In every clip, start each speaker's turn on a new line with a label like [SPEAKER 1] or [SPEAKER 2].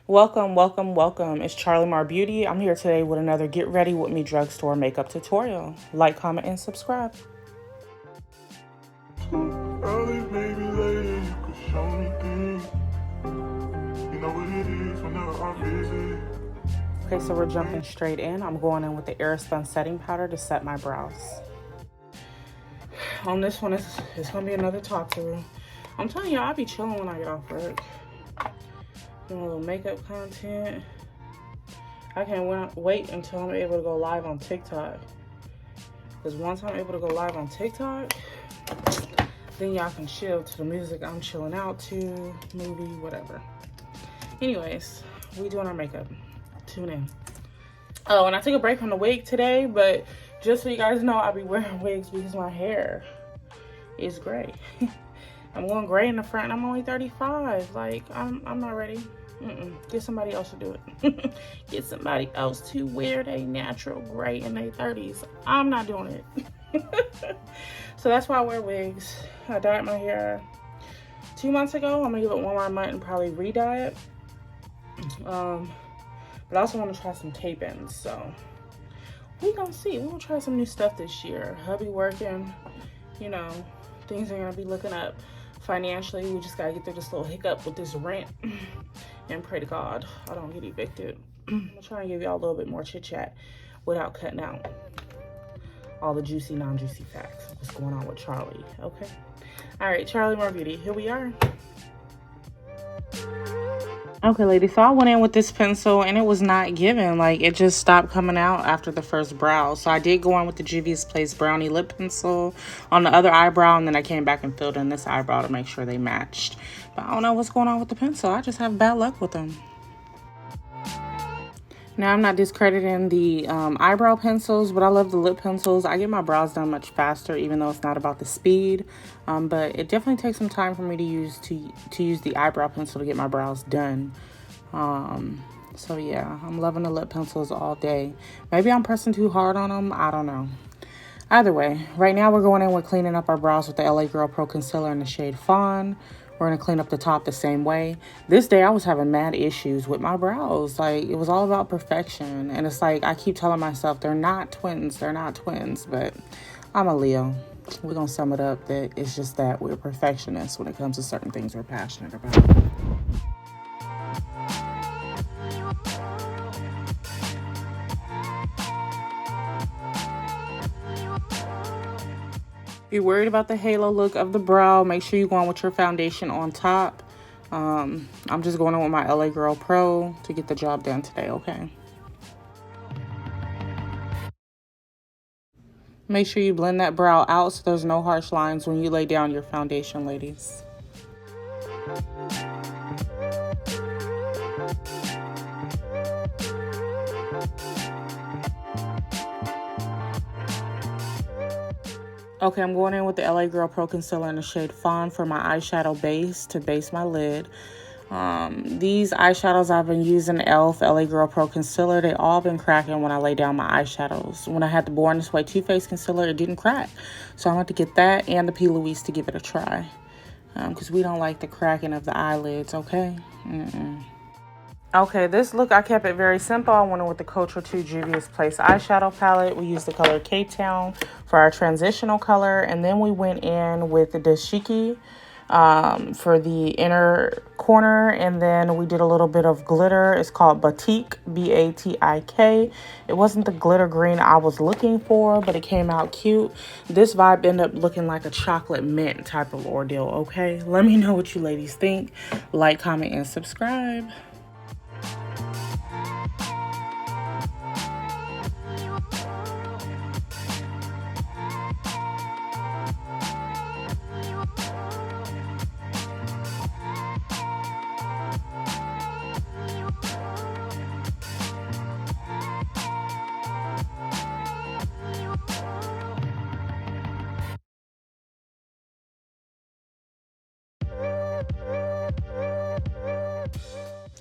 [SPEAKER 1] Welcome, welcome, welcome. It's Charlie Mar Beauty. I'm here today with another Get Ready With Me drugstore makeup tutorial. Like, comment, and subscribe.
[SPEAKER 2] Early, maybe later, you could show me things. You know what it is whenever I visit.
[SPEAKER 1] Okay, so we're jumping straight in. I'm going in with the Airspun setting powder to set my brows. On this one, it's gonna be another talk through. I'm telling you, I'll be chilling when I get off work. Doing a little makeup content. I can't wait until I'm able to go live on TikTok. Because once I'm able to go live on TikTok, then y'all can chill to the music I'm chilling out to, movie, whatever. Anyways, we doing our makeup. Tune in. Oh, and I took a break from the wig today, but just so you guys know, I'll be wearing wigs because my hair is gray. I'm going gray in the front and I'm only 35. Like, I'm not ready. Get somebody else to do it. Get somebody else to wear their natural gray in their 30s. I'm not doing it. So that's why I wear wigs. I dyed my hair 2 months ago. I'm gonna give it one more month and probably re-dye it. But I also want to try some tape-ins, so we gonna see. We're gonna try some new stuff this year. Hubby working, you know, things are gonna be looking up financially. We just gotta get through this little hiccup with this rent and pray to God I don't get evicted. I'm trying to give y'all a little bit more chit chat without cutting out all the juicy, non-juicy facts of what's going on with Charlie. Okay. All right, Charlie Mar Beauty, here we are. Okay, ladies, so I went in with this pencil and it was not giving. Like, it just stopped coming out after the first brow. So I did go in with the Juvia's Place Brownie Lip Pencil on the other eyebrow, and then I came back and filled in this eyebrow to make sure they matched. But I don't know what's going on with the pencil. I just have bad luck with them. Now, I'm not discrediting the eyebrow pencils, but I love the lip pencils. I get my brows done much faster, even though it's not about the speed. But it definitely takes some time for me to use the eyebrow pencil to get my brows done. So yeah, I'm loving the lip pencils all day. Maybe I'm pressing too hard on them. I don't know. Either way, right now we're going in with cleaning up our brows with the LA Girl Pro Concealer in the shade Fawn. We're going to clean up the top the same way. This day I was having mad issues with my brows. Like, it was all about perfection. And it's like, I keep telling myself, they're not twins. They're not twins. But I'm a Leo. We're going to sum it up that it's just that we're perfectionists when it comes to certain things we're passionate about. If you're worried about the halo look of the brow, make sure you go on with your foundation on top. I'm just going on with my LA Girl Pro to get the job done today, okay? Make sure you blend that brow out so there's no harsh lines when you lay down your foundation, ladies. Okay, I'm going in with the LA Girl Pro Concealer in the shade Fawn for my eyeshadow base to base my lid. These eyeshadows I've been using, e.l.f. LA Girl Pro Concealer, they all been cracking when I lay down my eyeshadows. When I had the Born This Way Too Faced Concealer, it didn't crack. So I want to get that and the P. Louise to give it a try. Because we don't like the cracking of the eyelids, okay? Okay, this look, I kept it very simple. I went in with the Culture 2 Juvia's Place eyeshadow palette. We used the color K-Town for our transitional color. And then we went in with the Dashiki for the inner corner. And then we did a little bit of glitter. It's called Batik, B-A-T-I-K. It wasn't the glitter green I was looking for, but it came out cute. This vibe ended up looking like a chocolate mint type of ordeal, okay? Let me know what you ladies think. Like, comment, and subscribe.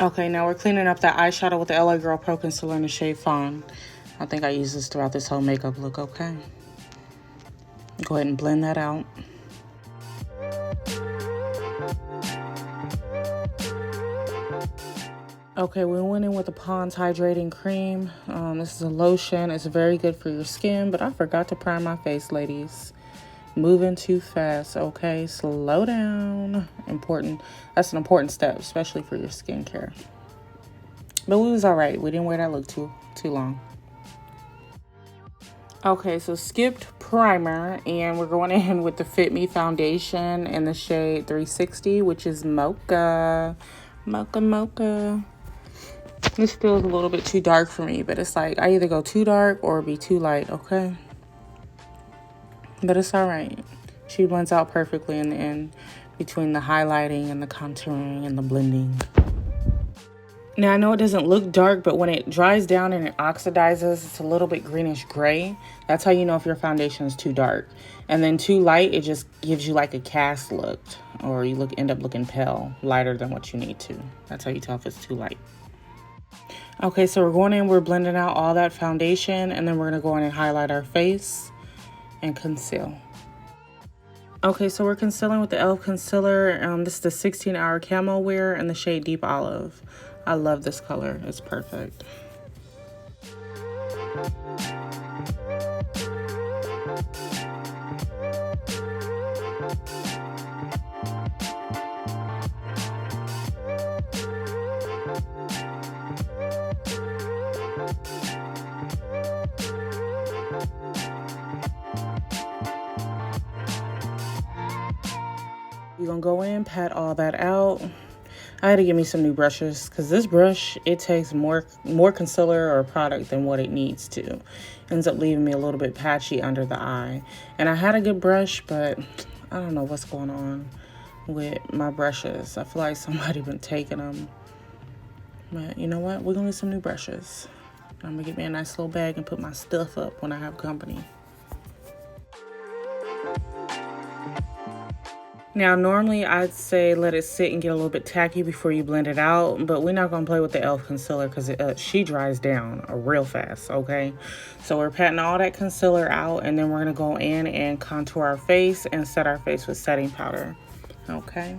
[SPEAKER 1] Okay, now we're cleaning up that eyeshadow with the LA Girl Pro Concealer in the shade Fawn. I think I use this throughout this whole makeup look, okay? Go ahead and blend that out. Okay, we went in with the Pond's Hydrating Cream. This is a lotion. It's very good for your skin, but I forgot to prime my face, ladies. Moving too fast, okay? Slow down. Important. That's an important step, especially for your skincare. But we was all right. We didn't wear that look too long. Okay, so skipped primer, and we're going in with the Fit Me foundation in the shade 360, which is Mocha. Mocha. This feels a little bit too dark for me, but it's like I either go too dark or be too light, okay? But it's all right. She blends out perfectly in the end between the highlighting and the contouring and the blending. Now, I know it doesn't look dark, but when it dries down and it oxidizes, it's a little bit greenish gray. That's how you know if your foundation is too dark. And then too light, it just gives you like a cast look, or you end up looking pale, lighter than what you need to. That's how you tell if it's too light. Okay, so we're blending out all that foundation, and then we're gonna go in and highlight our face and conceal. Okay, so we're concealing with the e.l.f. concealer. This is the 16-hour camo wear in the shade Deep Olive. I love this color. It's perfect. You're gonna go in, pat all that out. I had to get me some new brushes because this brush, it takes more concealer or product than what it needs to. Ends up leaving me a little bit patchy under the eye. And I had a good brush, but I don't know what's going on with my brushes. I feel like somebody been taking them. But you know what? We're gonna need some new brushes. I'm gonna get me a nice little bag and put my stuff up when I have company. Now, normally I'd say let it sit and get a little bit tacky before you blend it out, but we're not going to play with the e.l.f. concealer because she dries down real fast, okay? So we're patting all that concealer out, and then we're going to go in and contour our face and set our face with setting powder, okay?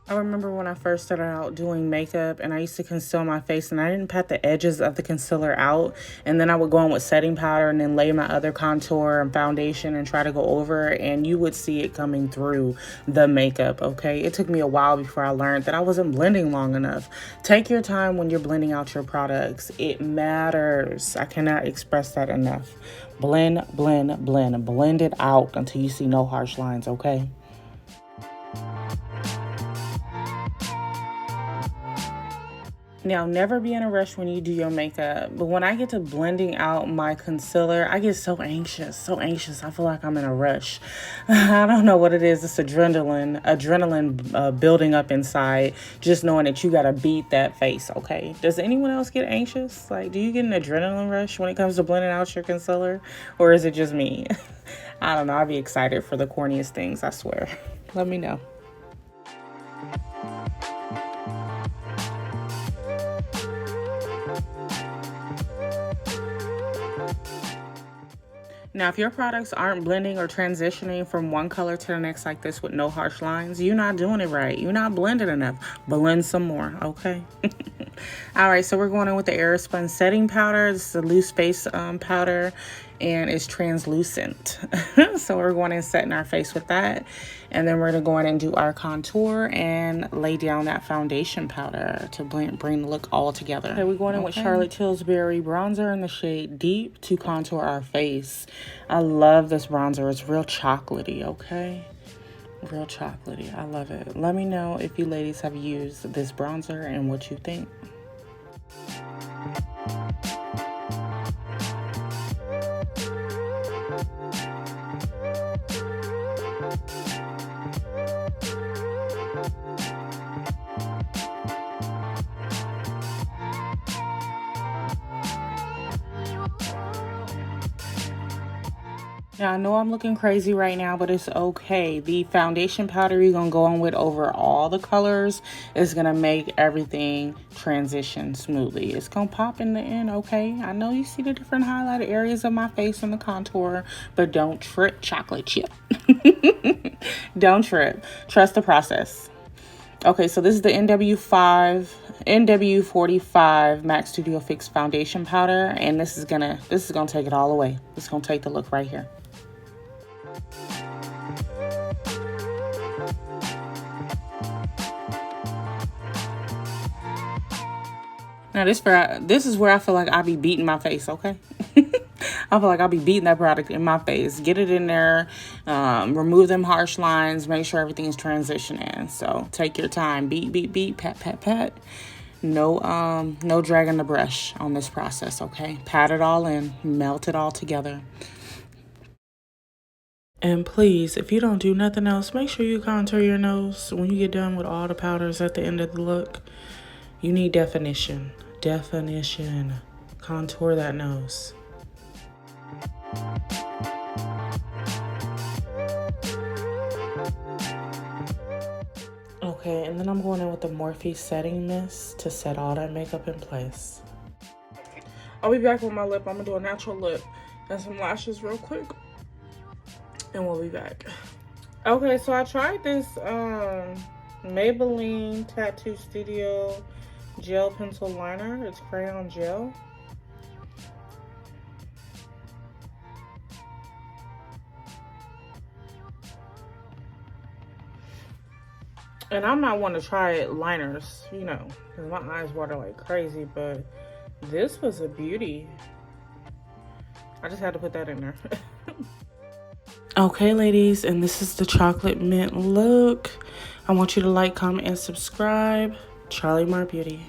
[SPEAKER 1] I remember when I first started out doing makeup and I used to conceal my face and I didn't pat the edges of the concealer out, and then I would go in with setting powder and then lay my other contour and foundation and try to go over, and you would see it coming through the makeup, okay? It took me a while before I learned that I wasn't blending long enough. Take your time when you're blending out your products. It matters. I cannot express that enough. Blend, blend, blend. Blend it out until you see no harsh lines, okay? Now, never be in a rush when you do your makeup, but when I get to blending out my concealer, I get so anxious. I feel like I'm in a rush. I don't know what it is. It's adrenaline building up inside, just knowing that you got to beat that face, okay? Does anyone else get anxious? Like, do you get an adrenaline rush when it comes to blending out your concealer, or is it just me? I don't know. I'll be excited for the corniest things, I swear. Let me know. Now, if your products aren't blending or transitioning from one color to the next like this with no harsh lines, you're not doing it right. You're not blending enough. Blend some more, okay? All right, so we're going in with the Airspun setting powder. This is a loose face powder, and it's translucent. So we're going in setting our face with that. And then we're going to go in and do our contour and lay down that foundation powder to bring the look all together. Okay, we're going in with Charlotte Tilbury Berry bronzer in the shade Deep to contour our face. I love this bronzer. It's real chocolatey, okay? Real chocolatey. I love it. Let me know if you ladies have used this bronzer and what you think. Now, I know I'm looking crazy right now, but it's okay. The foundation powder you're going to go on with over all the colors is going to make everything transition smoothly. It's going to pop in the end, okay? I know you see the different highlighted areas of my face and the contour, but don't trip, chocolate chip. Don't trip. Trust the process. Okay, so this is the NW45 Mac Studio Fix Foundation Powder, and this is gonna take it all away. This is gonna take the look right here. Now this is where I feel like I be beating my face, okay? I feel like I'll be beating that product in my face. Get it in there, remove them harsh lines, make sure everything's transitioning. So take your time, beat, beat, beat, pat, pat, pat. No dragging the brush on this process, okay? Pat it all in, melt it all together. And please, if you don't do nothing else, make sure you contour your nose when you get done with all the powders at the end of the look. You need definition. Definition. Contour that nose. Okay, and then I'm going in with the Morphe setting mist to set all that makeup in place. I'll be back with my lip. I'm gonna do a natural lip and some lashes real quick, and we'll be back. Okay, so I tried this Maybelline Tattoo Studio gel pencil liner. It's crayon gel. And I might want to try liners, you know, because my eyes water like crazy, but this was a beauty. I just had to put that in there. Okay, ladies, and this is the chocolate mint look. I want you to like, comment, and subscribe. Charlie Mar Beauty.